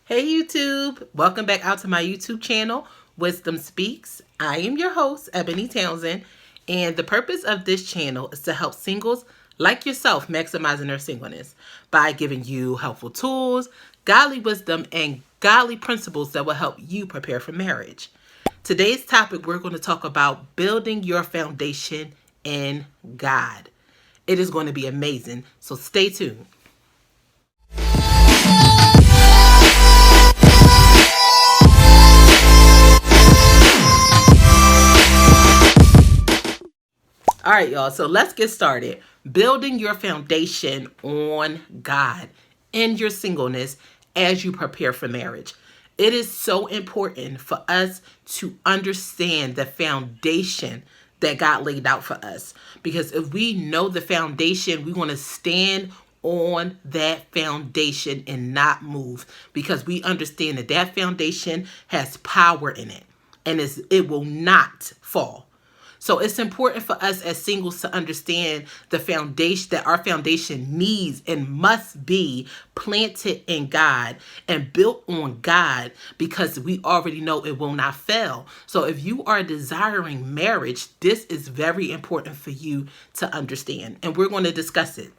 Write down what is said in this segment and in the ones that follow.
Hey YouTube, welcome back out to my YouTube channel, Wisdom Speaks. I am your host, Ebony Townsend, and the purpose of this channel is to help singles like yourself maximizing their singleness by giving you helpful tools, godly wisdom, and godly principles that will help you prepare for marriage. Today's topic, we're going to talk about building your foundation in God. It is going to be amazing, so stay tuned. All right, y'all. So let's get started. Building your foundation on God in your singleness as you prepare for marriage. It is so important for us to understand the foundation that God laid out for us. Because if we know the foundation, we want to stand on that foundation and not move. Because we understand that that foundation has power in it. And it will not fall. So it's important for us as singles to understand the foundation, that our foundation needs and must be planted in God and built on God, because we already know it will not fail. So if you are desiring marriage, this is very important for you to understand, and we're going to discuss it.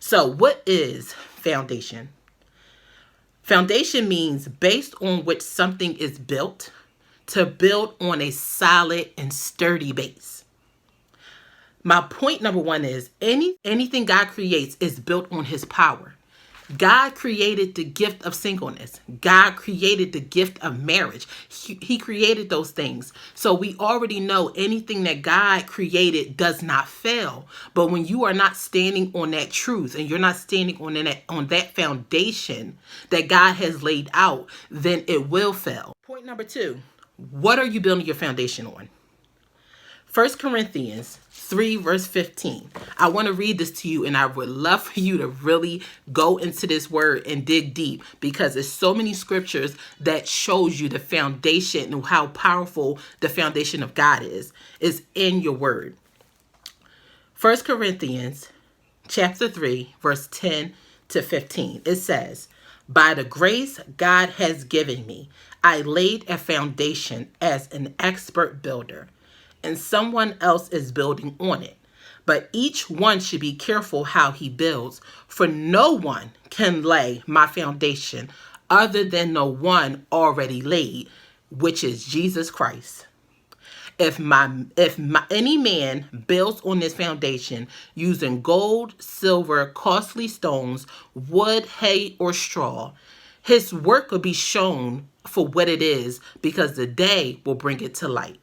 So what is foundation? Foundation means based on which something is built, to build on a solid and sturdy base. My point number one is anything God creates is built on his power. God created the gift of singleness. God created the gift of marriage. He created those things. So we already know anything that God created does not fail. But when you are not standing on that truth and you're not standing on that foundation that God has laid out, then it will fail. Point number two. What are you building your foundation on? 1 Corinthians 3 verse 15. I want to read this to you, and I would love for you to really go into this word and dig deep, because there's so many scriptures that shows you the foundation and how powerful the foundation of God is in your word. 1 Corinthians chapter 3 verse 10 to 15. It says, "By the grace God has given me, I laid a foundation as an expert builder, and someone else is building on it. But each one should be careful how he builds, for no one can lay my foundation other than the one already laid, which is Jesus Christ. If any man builds on this foundation using gold, silver, costly stones, wood, hay, or straw, his work will be shown for what it is, because the day will bring it to light.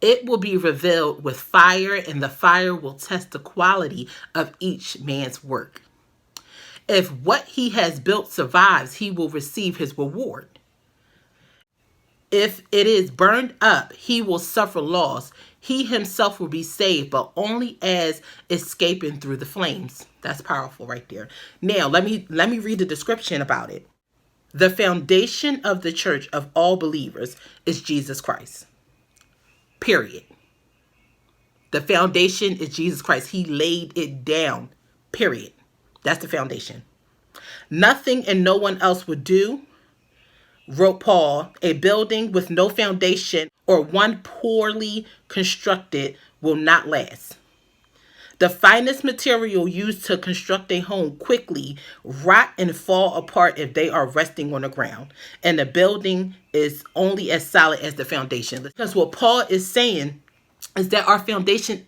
It will be revealed with fire, and the fire will test the quality of each man's work. If what he has built survives, he will receive his reward. If it is burned up, he will suffer loss. He himself will be saved, but only as escaping through the flames." That's powerful right there. Now, let me read the description about it. The foundation of the church of all believers is Jesus Christ. Period. The foundation is Jesus Christ. He laid it down. Period. That's the foundation. Nothing and no one else would do, wrote Paul. A building with no foundation or one poorly constructed will not last. The finest material used to construct a home quickly rot and fall apart if they are resting on the ground. And the building is only as solid as the foundation. Because what Paul is saying is that our foundation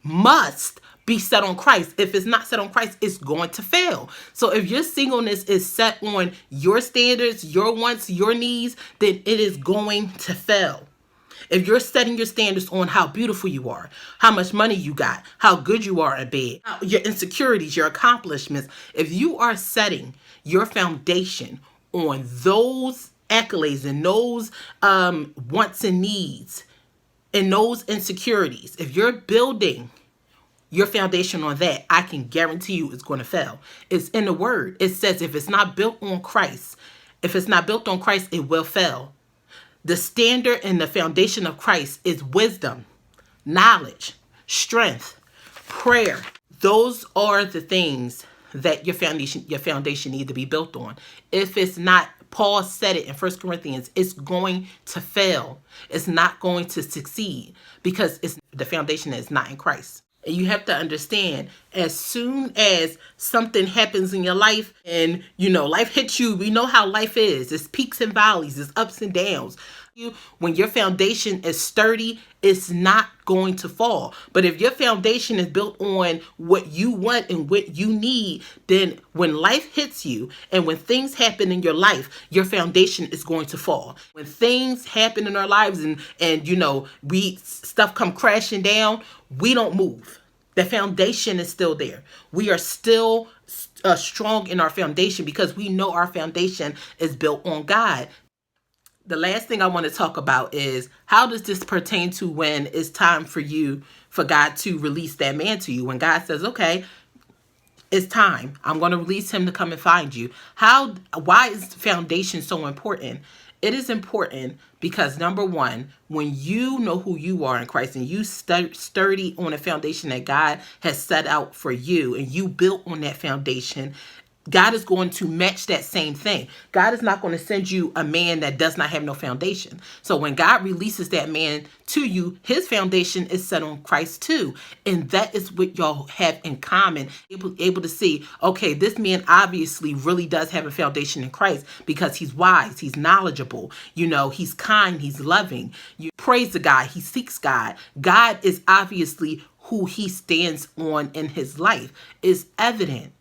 must be set on Christ. If it's not set on Christ, it's going to fail. So if your singleness is set on your standards, your wants, your needs, then it is going to fail. If you're setting your standards on how beautiful you are, how much money you got, how good you are in bed, your insecurities, your accomplishments, if you are setting your foundation on those accolades and those wants and needs and those insecurities, if you're building your foundation on that, I can guarantee you it's going to fail. It's in the word. It says if it's not built on Christ, it will fail. The standard and the foundation of Christ is wisdom, knowledge, strength, prayer. Those are the things that your foundation need to be built on. If it's not, Paul said it in 1 Corinthians, it's going to fail. It's not going to succeed because the foundation is not in Christ. And you have to understand, as soon as something happens in your life and, life hits you, we know how life is. It's peaks and valleys, it's ups and downs. When your foundation is sturdy, it's not going to fall. But if your foundation is built on what you want and what you need, then when life hits you and when things happen in your life, your foundation is going to fall. When things happen in our lives and stuff come crashing down, we don't move. The foundation is still there. We are still strong in our foundation because we know our foundation is built on God. The last thing I want to talk about is, how does this pertain to when it's time for God to release that man to you? When God says, okay, it's time. I'm going to release him to come and find you. Why is foundation so important? It is important because, number one, when you know who you are in Christ and you sturdy on a foundation that God has set out for you and you built on that foundation, God is going to match that same thing. God is not going to send you a man that does not have no foundation. So when God releases that man to you, his foundation is set on Christ too. And that is what y'all have in common. Able to see, okay, this man obviously really does have a foundation in Christ because he's wise, he's knowledgeable, he's kind, he's loving. You praise the God, he seeks God. God is obviously who he stands on in his life. Is evident.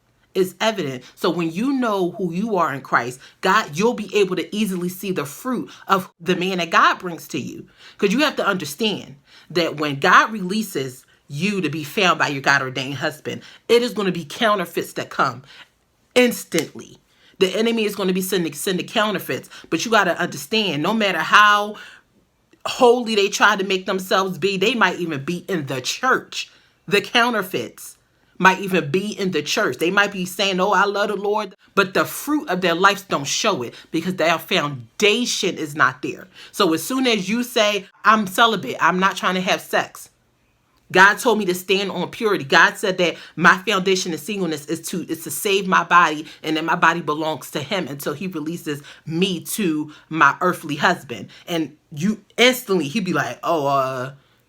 So when you know who you are in Christ, God, you'll be able to easily see the fruit of the man that God brings to you. Because you have to understand that when God releases you to be found by your God-ordained husband, it is going to be counterfeits that come instantly. The enemy is going to be sending counterfeits. But you got to understand, no matter how holy they try to make themselves be, they might even be in the church. The counterfeits might even be in the church. They might be saying, oh, I love the Lord, but the fruit of their lives don't show it because their foundation is not there. So as soon as you say, I'm celibate, I'm not trying to have sex, God told me to stand on purity. God said that my foundation in singleness is to save my body, and that my body belongs to him until he releases me to my earthly husband. And you instantly, he'd be like,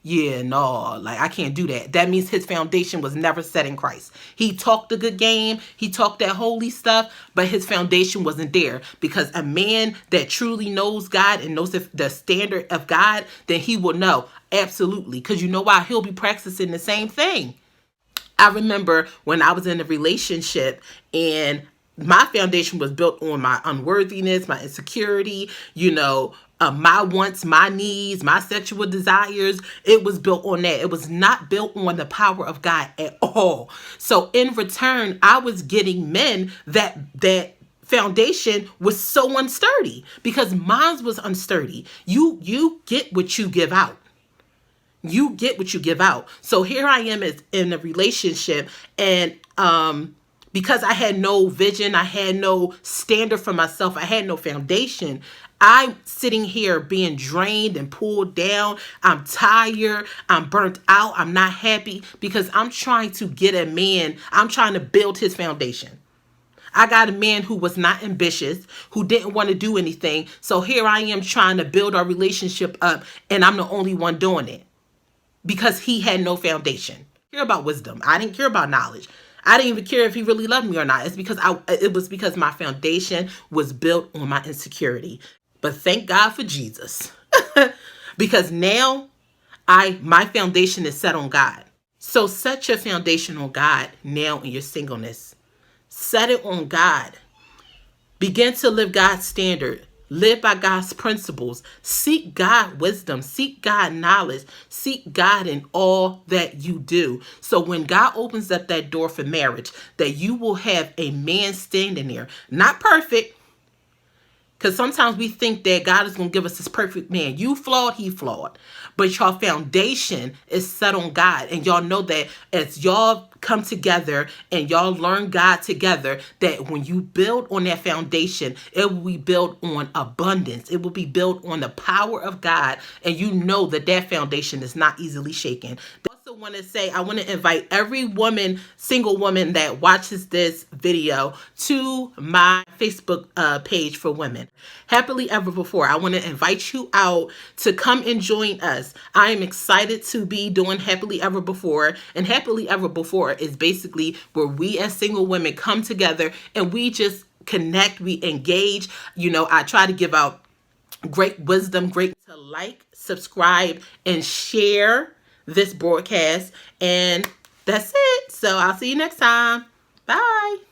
yeah, no, I can't do that. That means his foundation was never set in Christ. He talked a good game. He talked that holy stuff, but his foundation wasn't there, because a man that truly knows God and knows the standard of God, then he will know. Absolutely. Because you know why? He'll be practicing the same thing. I remember when I was in a relationship and my foundation was built on my unworthiness, my insecurity, my wants, my needs, my sexual desires. It was built on that. It was not built on the power of God at all. So in return, I was getting men that foundation was so unsturdy because mine was unsturdy. You get what you give out. You get what you give out. So here I am in a relationship, and because I had no vision, I had no standard for myself, I had no foundation, I'm sitting here being drained and pulled down. I'm tired. I'm burnt out. I'm not happy because I'm trying to get a man. I'm trying to build his foundation. I got a man who was not ambitious, who didn't want to do anything. So here I am trying to build our relationship up, and I'm the only one doing it because he had no foundation. I care about wisdom. I didn't care about knowledge. I didn't even care if he really loved me or not. It was because my foundation was built on my insecurity. But thank God for Jesus, because now my foundation is set on God. So set your foundation on God now in your singleness. Set it on God. Begin to live God's standard. Live by God's principles. Seek God wisdom. Seek God knowledge. Seek God in all that you do. So when God opens up that door for marriage, that you will have a man standing there. Not perfect. Because sometimes we think that God is going to give us this perfect man. You flawed, he flawed. But your foundation is set on God. And y'all know that as y'all come together and y'all learn God together, that when you build on that foundation, it will be built on abundance. It will be built on the power of God. And you know that foundation is not easily shaken. Also, want to say, I want to invite every woman, single woman that watches this video to my Facebook page for women. Happily Ever Before. I want to invite you out to come and join us. I am excited to be doing Happily Ever Before. And Happily Ever Before is basically where we as single women come together and we just connect, we engage. You know, I try to give out great wisdom, great to like, subscribe, and share this broadcast. And that's it. So I'll see you next time. Bye.